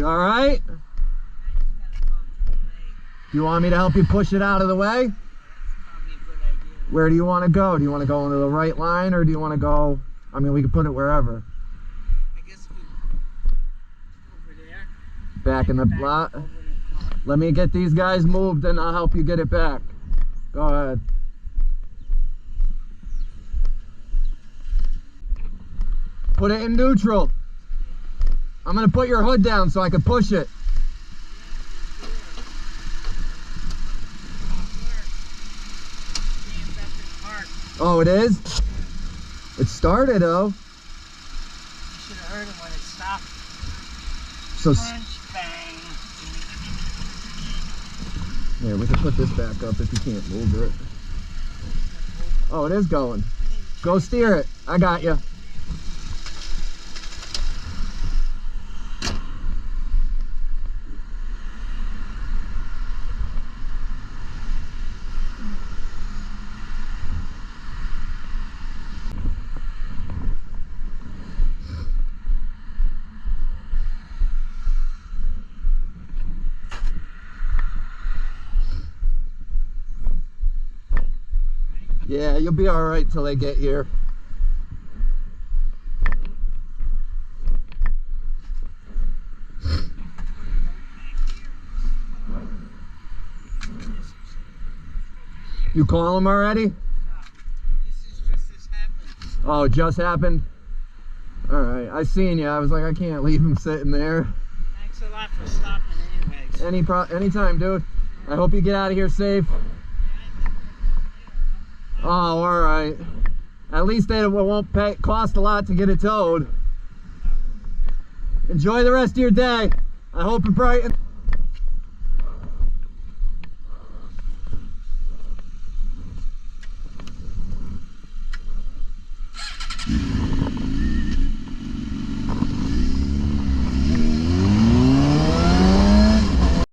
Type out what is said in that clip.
You all right? Do you want me to help you push it out of the way? Where do you want to go? Do you want to go into the right line, or do you want to go, I mean, we can put it wherever. I guess over there. Back in the lot. Let me get these guys moved and I'll help you get it back. Go ahead. Put it in neutral. I'm gonna put your hood down so I can push it. Oh, it is? It started, though. You should have heard it when it stopped. So, Crunch, bang. yeah, we can put this back up if you can't move it. Oh, it is going. Go steer it. I got you. Yeah, you'll be all right till they get here. You call them already? No, this happened. Oh, it just happened? All right, I seen you. I was like, I can't leave him sitting there. Thanks a lot for stopping anyways. Anytime, dude. I hope you get out of here safe. Oh, all right. At least it won't cost a lot to get it towed. Enjoy the rest of your day. I hope it brightens.